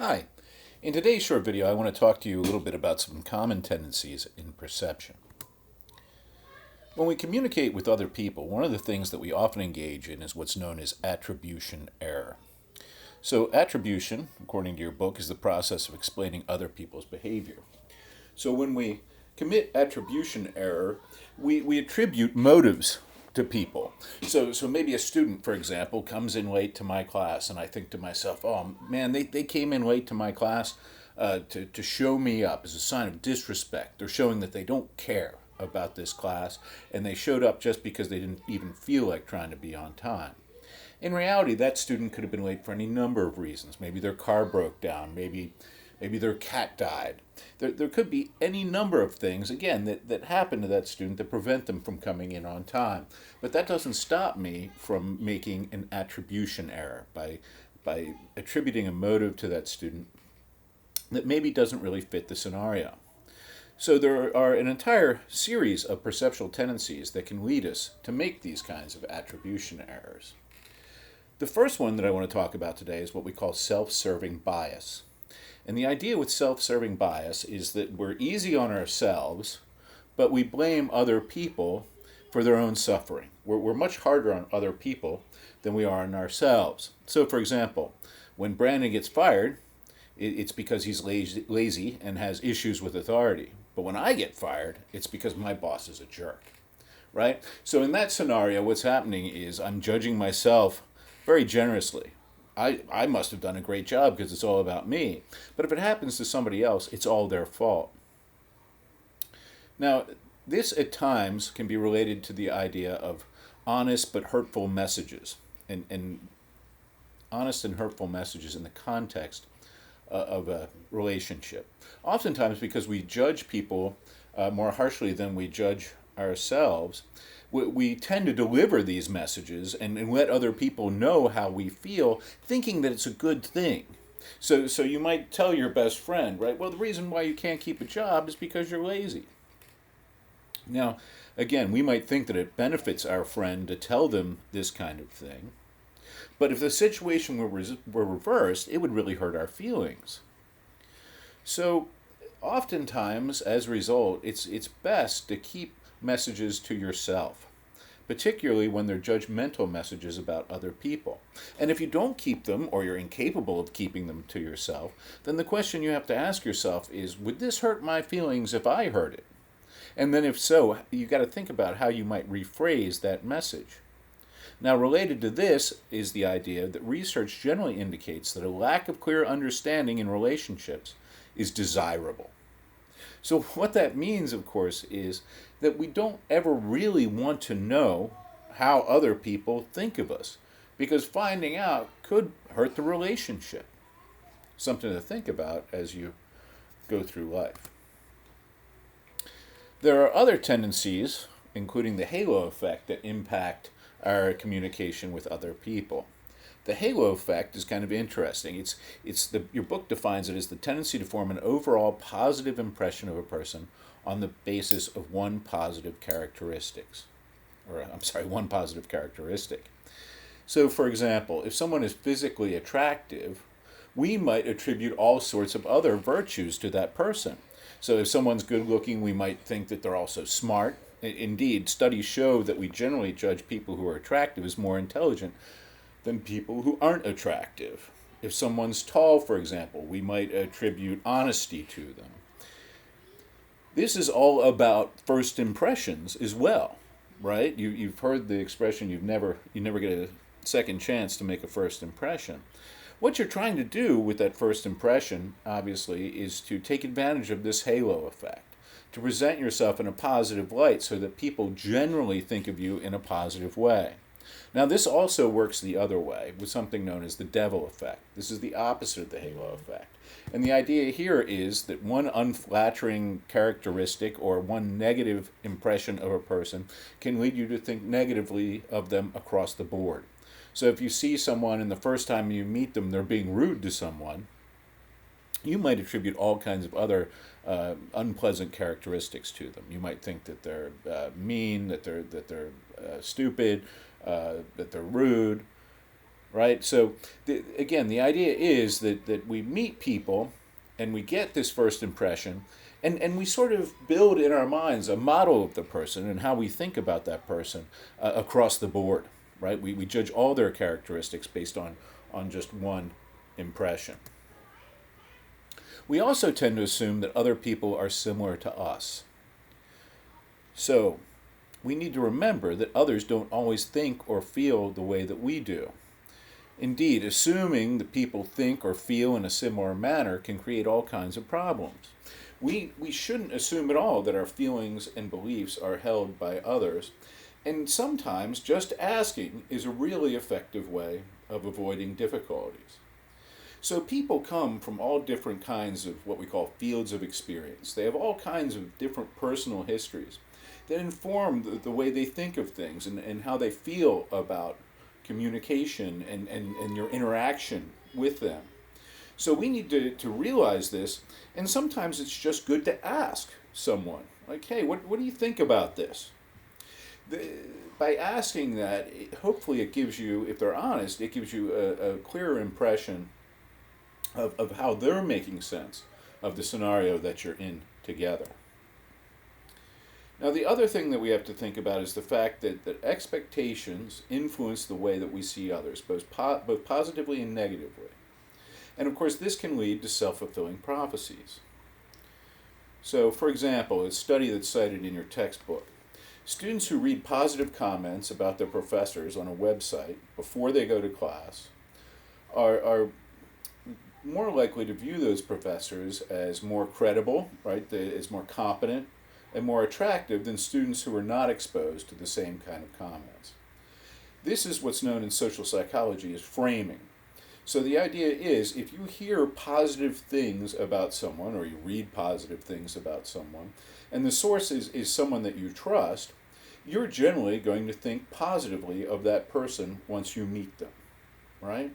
Hi. In today's short video, I want to talk to you a little bit about some common tendencies in perception. When we communicate with other people, one of the things that we often engage in is what's known as attribution error. So, attribution, according to your book, is the process of explaining other people's behavior. So, when we commit attribution error, we attribute motives to people. So maybe a student, for example, comes in late to my class, and I think to myself, oh man, they came in late to my class to show me up as a sign of disrespect. They're showing that they don't care about this class, and they showed up just because they didn't even feel like trying to be on time. In reality, that student could have been late for any number of reasons. Maybe their car broke down, maybe their cat died. There could be any number of things, again, that happen to that student that prevent them from coming in on time. But that doesn't stop me from making an attribution error by attributing a motive to that student that maybe doesn't really fit the scenario. So there are an entire series of perceptual tendencies that can lead us to make these kinds of attribution errors. The first one that I want to talk about today is what we call self-serving bias. And the idea with self-serving bias is that we're easy on ourselves, but we blame other people for their own suffering. We're much harder on other people than we are on ourselves. So, for example, when Brandon gets fired, it's because he's lazy and has issues with authority. But when I get fired, it's because my boss is a jerk, right? So in that scenario, what's happening is I'm judging myself very generously. I must have done a great job because it's all about me. But if it happens to somebody else, it's all their fault. Now, this at times can be related to the idea of honest but hurtful messages, and honest and hurtful messages in the context of a relationship. Oftentimes, because we judge people more harshly than we judge ourselves, we tend to deliver these messages and let other people know how we feel, thinking that it's a good thing. So you might tell your best friend, right? Well, the reason why you can't keep a job is because you're lazy. Now, again, we might think that it benefits our friend to tell them this kind of thing, but if the situation were reversed, it would really hurt our feelings. So, oftentimes, as a result, it's best to keep messages to yourself, particularly when they're judgmental messages about other people. And if you don't keep them, or you're incapable of keeping them to yourself, then the question you have to ask yourself is, would this hurt my feelings if I heard it? And then if so, you got to think about how you might rephrase that message. Now, related to this is the idea that research generally indicates that a lack of clear understanding in relationships is desirable. So, what that means, of course, is that we don't ever really want to know how other people think of us, because finding out could hurt the relationship. Something to think about as you go through life. There are other tendencies, including the halo effect, that impact our communication with other people. The halo effect is kind of interesting. Your book defines it as the tendency to form an overall positive impression of a person on the basis of one positive characteristics, one positive characteristic. So, for example, if someone is physically attractive, we might attribute all sorts of other virtues to that person. So if someone's good looking, we might think that they're also smart. Indeed, studies show that we generally judge people who are attractive as more intelligent than people who aren't attractive. If someone's tall, for example, we might attribute honesty to them. This is all about first impressions as well, right? You've heard the expression, you never get a second chance to make a first impression. What you're trying to do with that first impression, obviously, is to take advantage of this halo effect, to present yourself in a positive light so that people generally think of you in a positive way. Now, this also works the other way with something known as the devil effect. This is the opposite of the halo effect. And the idea here is that one unflattering characteristic or one negative impression of a person can lead you to think negatively of them across the board. So if you see someone and the first time you meet them, they're being rude to someone, you might attribute all kinds of other unpleasant characteristics to them. You might think that they're mean, that they're stupid, that they're rude. right? So, again, the idea is that we meet people and we get this first impression, and we sort of build in our minds a model of the person and how we think about that person across the board, right? We judge all their characteristics based on just one impression. We also tend to assume that other people are similar to us. So, we need to remember that others don't always think or feel the way that we do. Indeed, assuming that people think or feel in a similar manner can create all kinds of problems. We shouldn't assume at all that our feelings and beliefs are held by others, and sometimes just asking is a really effective way of avoiding difficulties. So people come from all different kinds of what we call fields of experience. They have all kinds of different personal histories that inform the way they think of things and how they feel about communication and your interaction with them. So we need to realize this, and sometimes it's just good to ask someone, like, hey, what do you think about this? By asking that, hopefully it gives you, if they're honest, it gives you a clearer impression of how they're making sense of the scenario that you're in together. Now, the other thing that we have to think about is the fact that expectations influence the way that we see others, both positively and negatively. And of course, this can lead to self-fulfilling prophecies. So, for example, a study that's cited in your textbook. Students who read positive comments about their professors on a website before they go to class are more likely to view those professors as more credible, right, as more competent, and more attractive than students who are not exposed to the same kind of comments. This is what's known in social psychology as framing. So the idea is, if you hear positive things about someone, or you read positive things about someone, and the source is someone that you trust, you're generally going to think positively of that person once you meet them, right?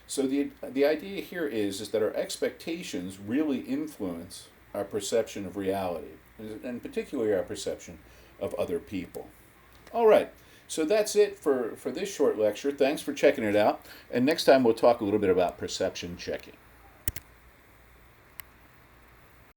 So the idea here is that our expectations really influence our perception of reality, and particularly our perception of other people. All right, so that's it for this short lecture. Thanks for checking it out, and next time we'll talk a little bit about perception checking.